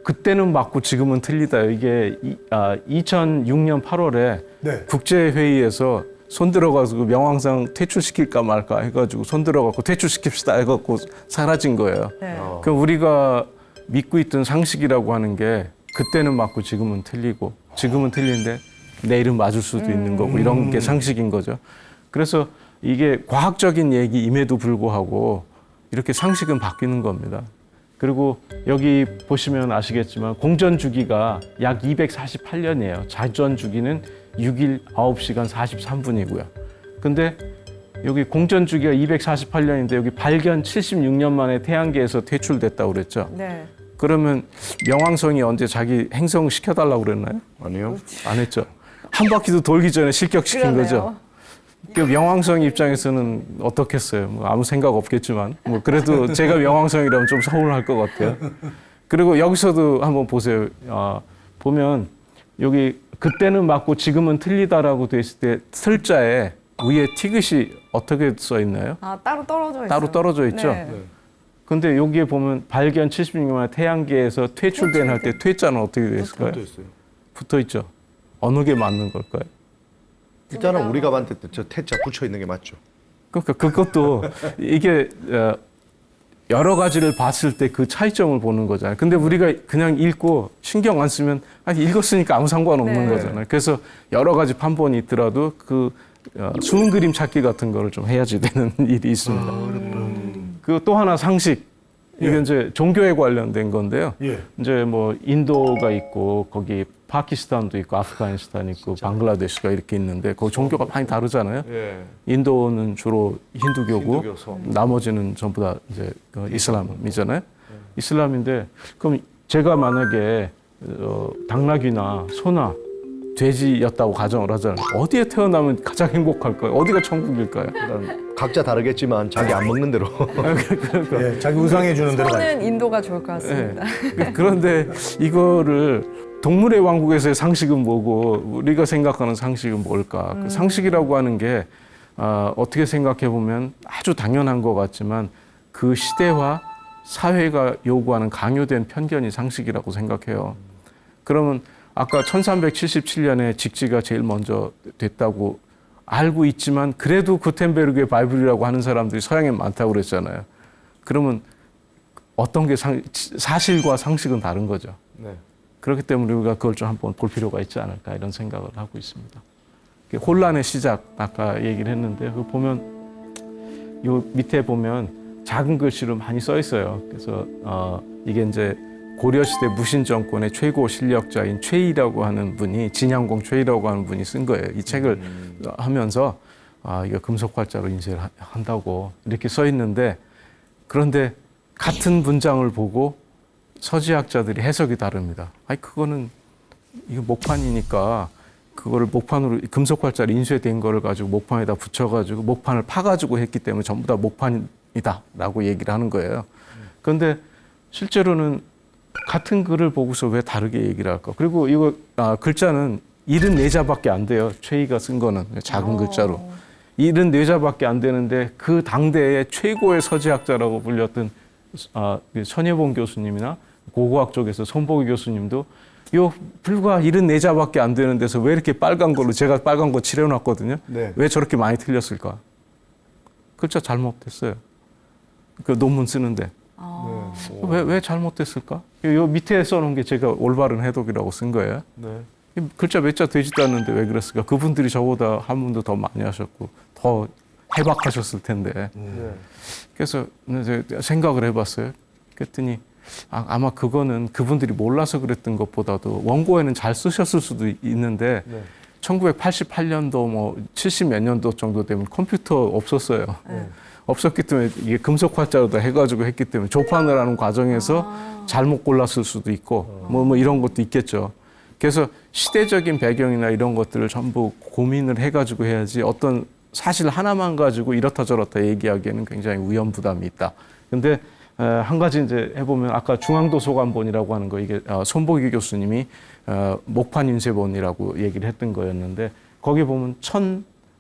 그때는 맞고 지금은 틀리다. 이게 2006년 8월에 국제회의에서 손 들어가서 명왕상 퇴출시킬까 말까 해가지고 손 들어가고 퇴출시킵시다 해갖고 사라진 거예요. 그럼 우리가 믿고 있던 상식이라고 하는 게 그때는 맞고 지금은 틀리고 지금은 틀린데 내일은 맞을 수도 있는 거고 이런 게 상식인 거죠. 그래서 이게 과학적인 얘기임에도 불구하고 이렇게 상식은 바뀌는 겁니다. 그리고 여기 보시면 아시겠지만 공전 주기가 약 248년이에요. 자전 주기는 6일 9시간 43분이고요. 근데 여기 공전 주기가 248년인데 여기 발견 76년 만에 태양계에서 퇴출됐다고 그랬죠. 네. 그러면 명왕성이 언제 자기 행성 시켜달라고 그랬나요? 아니요. 안 했죠. 한 바퀴도 돌기 전에 실격시킨 그러네요. 거죠. 그 명왕성 입장에서는 어떻겠어요? 뭐 아무 생각 없겠지만 뭐 그래도 제가 명왕성이라면 좀 서운할 것 같아요. 그리고 여기서도 한번 보세요. 보면 여기 그때는 맞고 지금은 틀리다라고 돼 있을 때 슬자에 위에 티귿이 어떻게 써 있나요? 따로 떨어져 있어요. 따로 떨어져 있죠. 네. 근데 여기에 보면 발견 76년 만에 태양계에서 퇴출된 할 때 퇴자는 어떻게 되어 있을까요? 붙어 있죠. 어느 게 맞는 걸까요? 일단은 우리가 봤을 때 저 태자 붙여 있는 게 맞죠. 그러니까 그것도 이게 여러 가지를 봤을 때 그 차이점을 보는 거잖아요. 근데 우리가 그냥 읽고 신경 안 쓰면 읽었으니까 아무 상관없는 네. 거잖아요. 그래서 여러 가지 판본이 있더라도 그 숨은 그림 찾기 같은 거를 좀 해야지 되는 일이 있습니다. 그 또 하나 상식. 이게 이제 종교에 관련된 건데요. 이제 뭐 인도가 있고 거기 파키스탄도 있고 아프가니스탄 있고 방글라데시가 이렇게 있는데 그 종교가 많이 다르잖아요. 인도는 주로 힌두교고 나머지는 전부 다 이제 이슬람이잖아요. 이슬람인데 그럼 제가 만약에 당나귀나 소나 돼지였다고 가정을 하잖아요. 어디에 태어나면 가장 행복할까요? 어디가 천국일까요? 각자 다르겠지만 자기 안 먹는 대로. 예, 자기 우상해 주는 대로 가요. 저는 인도가 좋을 것 같습니다. 그런데 이거를 동물의 왕국에서의 상식은 뭐고 우리가 생각하는 상식은 뭘까? 그 상식이라고 하는 게 어떻게 생각해 보면 아주 당연한 것 같지만 그 시대와 사회가 요구하는 강요된 편견이 상식이라고 생각해요. 그러면 아까 1377년에 직지가 제일 먼저 됐다고 알고 있지만 그래도 구텐베르그의 바이블이라고 하는 사람들이 서양에 많다고 그랬잖아요. 그러면 어떤 게 사실과 상식은 다른 거죠. 네. 그렇기 때문에 우리가 그걸 좀 한번 볼 필요가 있지 않을까 이런 생각을 하고 있습니다. 혼란의 시작 아까 얘기를 했는데 그 보면 요 밑에 보면 작은 글씨로 많이 써 있어요. 그래서 이게 이제 고려시대 무신 정권의 최고 실력자인 최이라고 하는 분이 진양공 최이라고 하는 분이 쓴 거예요. 이 책을 하면서 이거 금속활자로 인쇄를 한다고 이렇게 써 있는데 그런데 같은 문장을 보고 서지학자들이 해석이 다릅니다. 아니 그거는 이거 목판이니까 그거를 목판으로 금속활자로 인쇄된 거를 가지고 목판에다 붙여가지고 목판을 파가지고 했기 때문에 전부 다 목판이다라고 얘기를 하는 거예요. 그런데 실제로는 같은 글을 보고서 왜 다르게 얘기를 할까? 그리고 이거 글자는 74자밖에 안 돼요. 최이가 쓴 거는 작은 글자로 74자밖에 안 되는데 그 당대의 최고의 서지학자라고 불렸던 천예봉 교수님이나 고고학 쪽에서 손보기 교수님도 요 불과 74자밖에 안 되는 데서 왜 이렇게 빨간 걸로 제가 빨간 거 칠해놨거든요. 네. 왜 저렇게 많이 틀렸을까? 글자 잘못됐어요. 그 논문 쓰는데. 왜 잘못됐을까? 요 밑에 써놓은 게 제가 올바른 해독이라고 쓴 거예요. 네. 글자 몇 자 되지도 않는데 왜 그랬을까? 그분들이 저보다 한문도 더 많이 하셨고 더 해박하셨을 텐데. 그래서 이제 생각을 해봤어요. 그랬더니 아마 그거는 그분들이 몰라서 그랬던 것보다도 원고에는 잘 쓰셨을 수도 있는데 1988년도 뭐 70 몇 년도 정도 되면 컴퓨터 없었어요. 없었기 때문에 이게 금속 활자로다 해가지고 했기 때문에 조판을 하는 과정에서 잘못 골랐을 수도 있고 뭐 이런 것도 있겠죠. 그래서 시대적인 배경이나 이런 것들을 전부 고민을 해가지고 해야지 어떤 사실 하나만 가지고 이렇다 저렇다 얘기하기에는 굉장히 위험 부담이 있다. 근데 한 가지 이제 해보면 아까 중앙도서관본이라고 하는 거 이게 손보기 교수님이 목판 인쇄본이라고 얘기를 했던 거였는데 거기 보면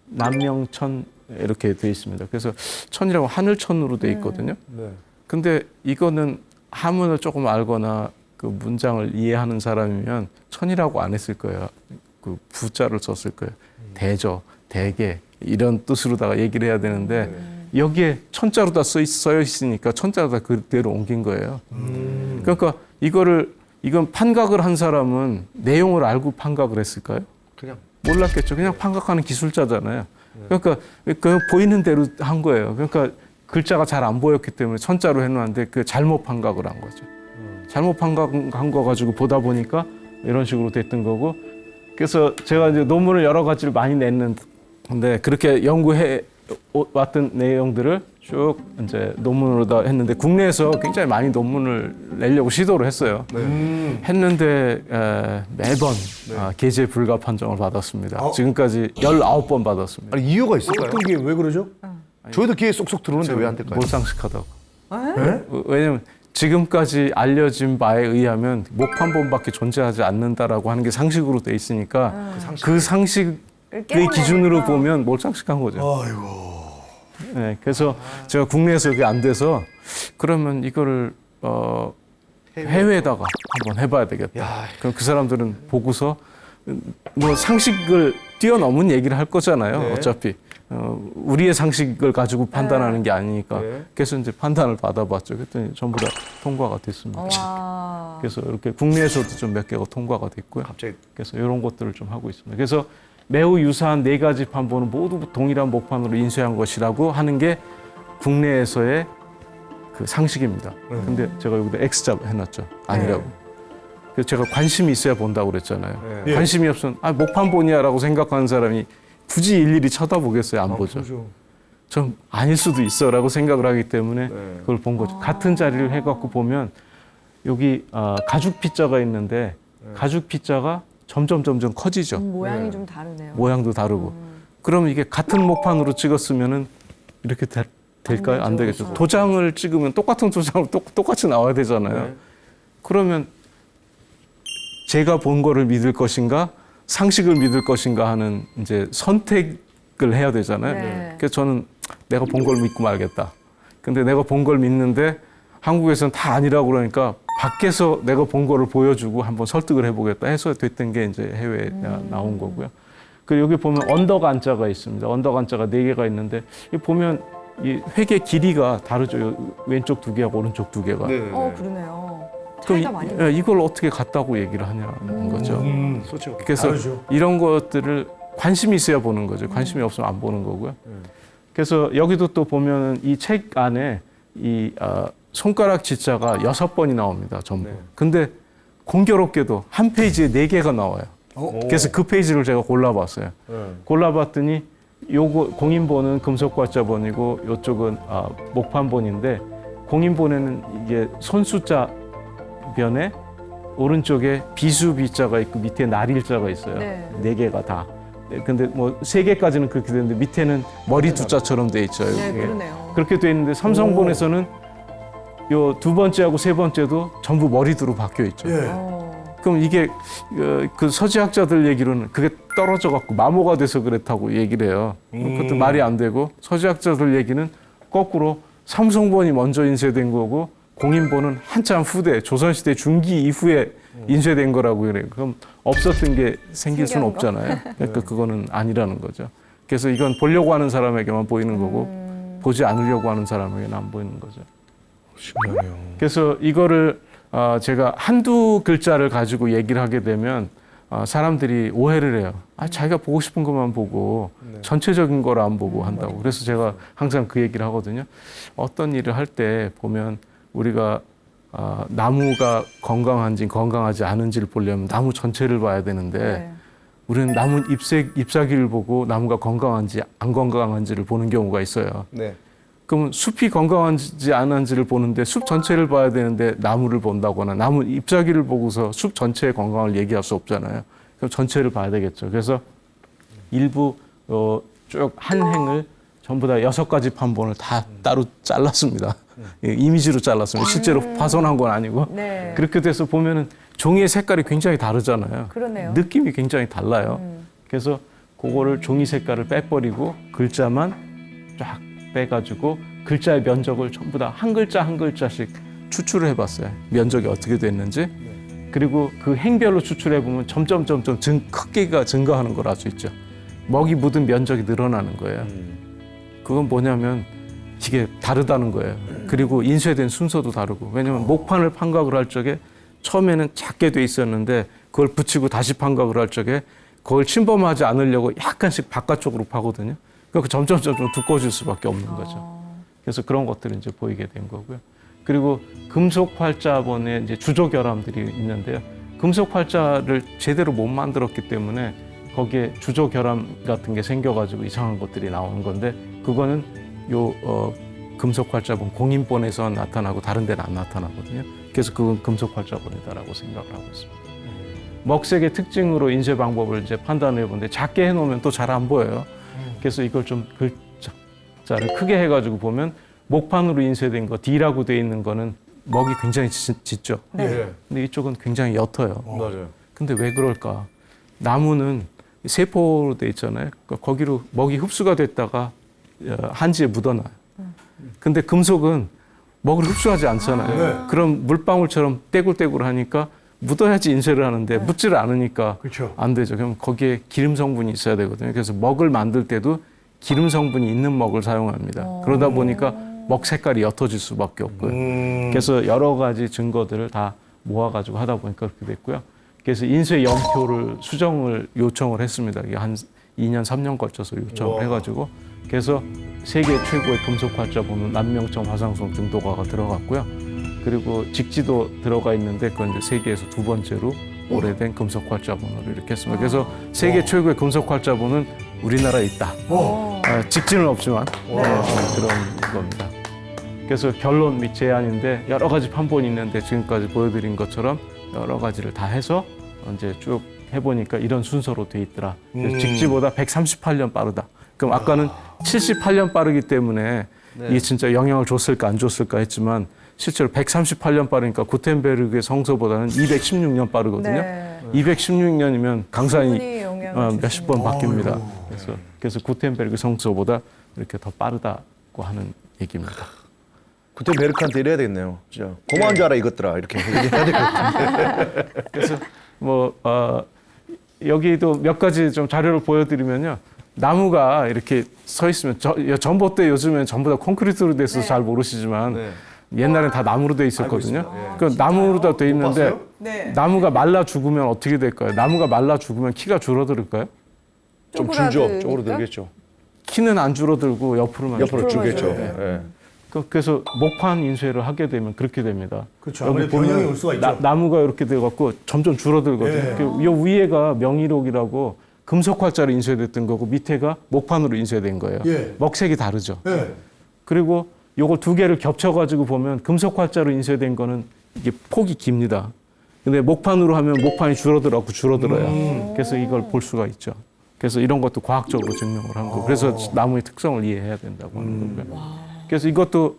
남명천 이렇게 돼 있습니다. 그래서 천이라고 하늘천으로 돼 있거든요. 네. 근데 이거는 한문을 조금 알거나 그 문장을 이해하는 사람이면 천이라고 안 했을 거예요. 그 부자를 썼을 거예요. 대저, 대개 이런 뜻으로다가 얘기를 해야 되는데 여기에 천자로 다 써여 있으니까 천자로 다 그대로 옮긴 거예요. 그러니까 이건 판각을 한 사람은 내용을 알고 판각을 했을까요? 그냥 몰랐겠죠. 그냥 판각하는 기술자잖아요. 그러니까 그 보이는 대로 한 거예요. 그러니까 글자가 잘 안 보였기 때문에 천자로 해놓았는데 그 잘못 판각을 한 거죠. 잘못 판각한 거 가지고 보다 보니까 이런 식으로 됐던 거고. 그래서 제가 이제 논문을 여러 가지를 많이 냈는데 그렇게 연구해 왔던 내용들을 쭉 이제 논문으로 다 했는데 국내에서 굉장히 많이 논문을 내려고 시도를 했어요. 했는데 매번 게재 불가 판정을 받았습니다. 지금까지 19번 받았습니다. 아니 이유가 있을까요? 어떤 게 왜 그러죠? 저희도 귀에 쏙쏙 들어오는데 왜 안 될까요? 몰상식하다고. 네? 왜냐면 지금까지 알려진 바에 의하면 목판본밖에 존재하지 않는다라고 하는 게 상식으로 돼 있으니까 그 상식의 기준으로 보면 몰상식한 거죠. 아이고. 네, 그래서 제가 국내에서 그게 안 돼서 그러면 이거를 해외에다가 한번 해봐야 되겠다. 그럼 그 사람들은 보고서 뭐 상식을 뛰어넘은 얘기를 할 거잖아요. 네. 어차피 우리의 상식을 가지고 판단하는 게 아니니까. 네. 그래서 이제 판단을 받아봤죠. 그랬더니 전부 다 통과가 됐습니다. 와. 그래서 이렇게 국내에서도 좀 몇 개가 통과가 됐고요. 갑자기 그래서 이런 것들을 좀 하고 있습니다. 그래서 매우 유사한 4가지 판본은 모두 동일한 목판으로 인쇄한 것이라고 하는 게 국내에서의 그 상식입니다. 근데 제가 여기다 X자 해놨죠. 아니라고. 그래서 제가 관심이 있어야 본다고 그랬잖아요. 네. 관심이 없으면 목판본이야라고 생각하는 사람이 굳이 일일이 쳐다보겠어요? 안 보죠. 좀 아닐 수도 있어라고 생각을 하기 때문에 그걸 본 거죠. 같은 자리를 해갖고 보면 여기 가죽 피자가 있는데 가죽 피자가 점점 커지죠. 모양이 좀 다르네요. 모양도 다르고. 그러면 이게 같은 목판으로 찍었으면은 이렇게 될까요? 안 되겠죠. 도장을 찍으면 똑같은 도장으로 똑같이 나와야 되잖아요. 그러면 제가 본 거를 믿을 것인가, 상식을 믿을 것인가 하는 이제 선택을 해야 되잖아요. 네. 그래서 저는 내가 본 걸 믿고 말겠다. 근데 내가 본 걸 믿는데 한국에서는 다 아니라고 그러니까 밖에서 내가 본 거를 보여주고 한번 설득을 해보겠다 해서 됐던 게 이제 해외에 나온 거고요. 그리고 여기 보면 언덕 안자가 있습니다. 언덕 안자가 4개가 있는데 이 보면 이 획의 길이가 다르죠. 왼쪽 2개하고 오른쪽 2개가. 그러네요. 그럼 차이가 많이 이걸 어떻게 같다고 얘기를 하냐는 거죠. 그렇죠. 그래서 다르죠. 이런 것들을 관심이 있어야 보는 거죠. 관심이 없으면 안 보는 거고요. 그래서 여기도 또 보면 이 책 안에 이 손가락 지자가 6번이 나옵니다. 전부. 근데 공교롭게도 한 페이지에 4개가 나와요. 그래서 그 페이지를 제가 골라봤어요. 골라봤더니 요거 공인본은 금속과자본이고 요쪽은 목판본인데 공인본에는 이게 손수자 변에 오른쪽에 비수비자가 있고 밑에 날일자가 있어요. 네. 4개가 다. 근데 뭐 3개까지는 그렇게 되는데 밑에는 머리 두자처럼 돼 있죠. 네, 이게. 그러네요. 그렇게 돼 있는데 삼성본에서는 요 2번째하고 3번째도 전부 머리두로 바뀌어 있죠. 예. 그럼 이게 그 서지학자들 얘기로는 그게 떨어져 갖고 마모가 돼서 그랬다고 얘기를 해요. 그것도 말이 안 되고 서지학자들 얘기는 거꾸로 삼성본이 먼저 인쇄된 거고 공인본은 한참 후대 조선시대 중기 이후에 인쇄된 거라고 그래요. 그럼 없었던 게 생길 수는 신기한 거. 없잖아요. 그러니까 그거는 아니라는 거죠. 그래서 이건 보려고 하는 사람에게만 보이는 거고 보지 않으려고 하는 사람에게는 안 보이는 거죠. 신기하네요. 그래서 이거를 제가 한두 글자를 가지고 얘기를 하게 되면 사람들이 오해를 해요. 자기가 보고 싶은 것만 보고 전체적인 걸 안 보고 한다고. 그래서 제가 항상 그 얘기를 하거든요. 어떤 일을 할 때 보면 우리가 나무가 건강한지 건강하지 않은지를 보려면 나무 전체를 봐야 되는데 네. 우리는 나무 잎사귀를 보고 나무가 건강한지 안 건강한지를 보는 경우가 있어요. 네. 그럼 숲이 건강한지 안 한지를 보는데 숲 전체를 봐야 되는데 나무를 본다거나 나무 잎사귀를 보고서 숲 전체의 건강을 얘기할 수 없잖아요. 그럼 전체를 봐야 되겠죠. 그래서 일부 쭉 한 행을 전부 다 6가지 판본을 다 따로 잘랐습니다. 이미지로 잘랐습니다. 실제로 파손한 건 아니고. 네. 그렇게 돼서 보면은 종이의 색깔이 굉장히 다르잖아요. 그러네요. 느낌이 굉장히 달라요. 그래서 그거를 종이 색깔을 빼버리고 글자만 쫙 빼가지고 글자의 면적을 전부 다 한 글자 한 글자씩 추출을 해봤어요. 면적이 어떻게 됐는지. 그리고 그 행별로 추출해보면 점점 크기가 증가하는 걸 알 수 있죠. 먹이 묻은 면적이 늘어나는 거예요. 그건 뭐냐면 이게 다르다는 거예요. 그리고 인쇄된 순서도 다르고. 왜냐하면 목판을 판각을 할 적에 처음에는 작게 돼 있었는데 그걸 붙이고 다시 판각을 할 적에 그걸 침범하지 않으려고 약간씩 바깥쪽으로 파거든요. 그러니까 점점 두꺼워질 수밖에 없는 거죠. 그래서 그런 것들을 이제 보이게 된 거고요. 그리고 금속 활자본에 이제 주조 결함들이 있는데요. 금속 활자를 제대로 못 만들었기 때문에 거기에 주조 결함 같은 게 생겨가지고 이상한 것들이 나오는 건데 그거는 금속 활자본 공인본에서 나타나고 다른 데는 안 나타나거든요. 그래서 그건 금속 활자본이다라고 생각을 하고 있습니다. 먹색의 특징으로 인쇄 방법을 이제 판단해 보는데 작게 해놓으면 또 잘 안 보여요. 그래서 이걸 좀 글자를 크게 해가지고 보면 목판으로 인쇄된 거 D라고 돼 있는 거는 먹이 굉장히 짙죠. 네. 근데 이쪽은 굉장히 옅어요. 맞아요. 근데 왜 그럴까? 나무는 세포로 돼 있잖아요. 그러니까 거기로 먹이 흡수가 됐다가 한지에 묻어놔요. 근데 금속은 먹을 흡수하지 않잖아요. 그럼 물방울처럼 떼굴떼굴 하니까 묻어야지 인쇄를 하는데 묻지를 않으니까 그렇죠. 안 되죠. 그럼 거기에 기름 성분이 있어야 되거든요. 그래서 먹을 만들 때도 기름 성분이 있는 먹을 사용합니다. 그러다 보니까 먹 색깔이 옅어질 수밖에 없고요. 그래서 여러 가지 증거들을 다 모아가지고 하다 보니까 그렇게 됐고요. 그래서 인쇄 영표를 수정을 요청을 했습니다. 이게 한 2년, 3년 걸쳐서 요청을 해가지고 그래서 세계 최고의 금속 활자본은 남명청 화상성 중도가가 들어갔고요. 그리고 직지도 들어가 있는데 그건 이제 세계에서 2번째로 오래된 금속 활자본으로 이렇게 했습니다. 그래서 세계 최고의 금속 활자본은 우리나라에 있다. 직지는 없지만 그런 겁니다. 그래서 결론 및 제안인데 여러 가지 판본이 있는데 지금까지 보여드린 것처럼 여러 가지를 다 해서 이제 쭉 해보니까 이런 순서로 돼 있더라. 그래서 직지보다 138년 빠르다. 그럼 아까는 78년 빠르기 때문에 이게 진짜 영향을 줬을까 안 줬을까 했지만 실제로 138년 빠르니까 구텐베르그의 성서보다는 216년 빠르거든요. 네. 216년이면 강산이 충분히 영향을 줄 몇십 번 바뀝니다. 그래서 구텐베르그 성서보다 이렇게 더 빠르다고 하는 얘기입니다. 그때 메르크한테 이래야 되겠네요. 진짜 고마운 줄 알아 이것들아 이렇게 얘기해야 될 것 같은데. 그래서 뭐 여기도 몇 가지 좀 자료를 보여드리면요. 나무가 이렇게 서 있으면 전봇대 요즘엔 전부 다 콘크리트로 돼서 잘 모르시지만 네. 옛날엔 다 나무로 돼 있었거든요. 알고 있어요. 그 나무로 돼 있는데 봤어요? 네. 나무가 말라 죽으면 어떻게 될까요? 나무가 말라 죽으면 키가 줄어들까요? 좀 줄죠. 쪽으로 들겠죠. 키는 안 줄어들고 옆으로만 옆으로 줄어들죠. 줄겠죠. 네. 예. 그래서 목판 인쇄를 하게 되면 그렇게 됩니다. 그렇죠. 아무래도 변형이 올 수가 있죠. 나무가 이렇게 돼갖고 점점 줄어들거든요. 예. 그 요 위에가 명의록이라고 금속 활자로 인쇄됐던 거고 밑에가 목판으로 인쇄된 거예요. 예. 먹색이 다르죠. 예. 그리고 요걸 두 개를 겹쳐가지고 보면 금속 활자로 인쇄된 거는 이게 폭이 깁니다. 근데 목판으로 하면 목판이 줄어들어요. 그래서 이걸 볼 수가 있죠. 그래서 이런 것도 과학적으로 증명을 한 거고. 그래서 나무의 특성을 이해해야 된다고 하는 거고요. 그래서 이것도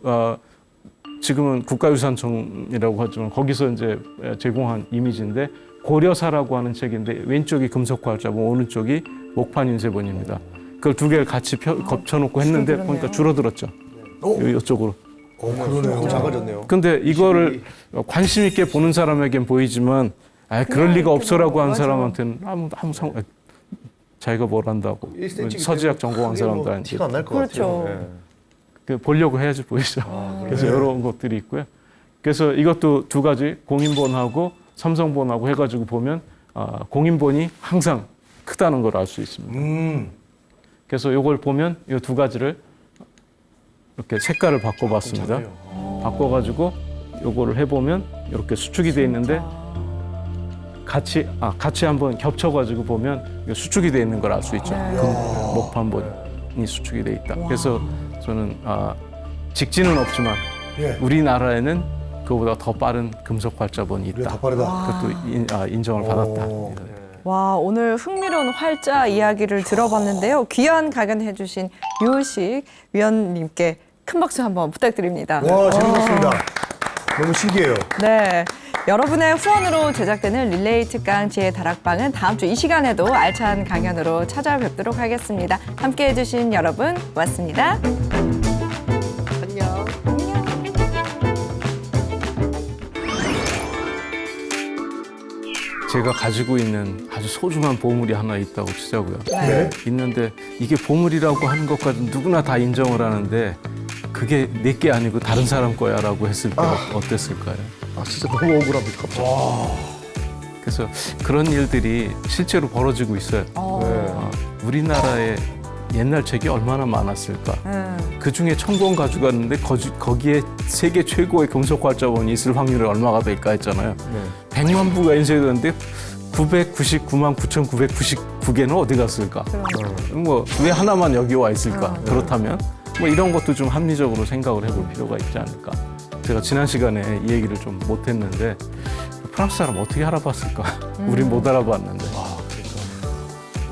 지금은 국가유산청이라고 하지만 거기서 이제 제공한 이미지인데 고려사라고 하는 책인데 왼쪽이 금속활자본, 오른쪽이 목판 인쇄본입니다. 그걸 두 개를 같이 겹쳐놓고 했는데 보니까 줄어들었죠. 이쪽으로. 그러네요. 작아졌네요. 근데 이거를 관심 있게 보는 사람에겐 보이지만 그럴 리가 없어라고 하는 사람한테는 아무 상관. 자기가 뭘 한다고 1cm 서지학 전공한 사람들한테 티가 안 날 것 그렇죠. 같아요. 예. 그 보려고 해야지 보이죠. 그래서 이런 것들이 있고요. 그래서 이것도 두 가지 공인본하고 삼성본하고 해가지고 보면 공인본이 항상 크다는 걸 알 수 있습니다. 그래서 이걸 보면 이 두 가지를 이렇게 색깔을 바꿔봤습니다. 바꿔가지고 이거를 해보면 이렇게 수축이 돼 있는데 같이 한번 겹쳐가지고 보면 이게 수축이 돼 있는 걸 알 수 있죠. 목판본이 수축이 돼 있다. 그래서 저는 직진은 없지만 예. 우리나라에는 그보다 더 빠른 금속 활자본이 우리가 있다. 더 빠르다. 그것도 인정을 받았다. 와, 오늘 흥미로운 활자 이야기를 들어봤는데요. 귀한 강연해주신 유식 위원님께 큰 박수 한번 부탁드립니다. 와, 재밌었습니다. 너무 신기해요. 네. 여러분의 후원으로 제작되는 릴레이 특강 지혜 다락방은 다음 주 이 시간에도 알찬 강연으로 찾아뵙도록 하겠습니다. 함께 해주신 여러분 고맙습니다. 제가 가지고 있는 아주 소중한 보물이 하나 있다고 치자고요. 네. 있는데 이게 보물이라고 하는 것까지 누구나 다 인정을 하는데 그게 내 게 아니고 다른 사람 거야라고 했을 때 어땠을까요? 진짜 너무 억울합니다. 갑자기. 그래서 그런 일들이 실제로 벌어지고 있어요. 우리나라에 옛날 책이 얼마나 많았을까. 그 중에 1000권 가져갔는데 거기에 세계 최고의 금속활자본이 있을 확률이 얼마가 될까 했잖아요. 100만 부가 인쇄되는데 999만 9,999개는 어디 갔을까? 뭐 왜 하나만 여기 와 있을까? 그렇다면 뭐 이런 것도 좀 합리적으로 생각을 해볼 필요가 있지 않을까? 제가 지난 시간에 이 얘기를 좀 못했는데 프랑스 사람 어떻게 알아봤을까? 우린 못 알아봤는데.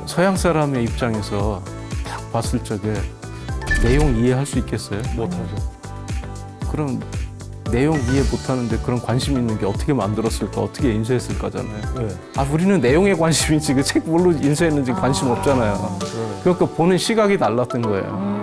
서양 사람의 입장에서 딱 봤을 적에 내용 이해할 수 있겠어요? 못하죠. 그럼 내용 이해 못하는데 그런 관심 있는 게 어떻게 만들었을까? 어떻게 인쇄했을까잖아요. 우리는 내용에 관심이지 그 책 뭘로 인쇄했는지 관심 없잖아요. 그러니까 보는 시각이 달랐던 거예요.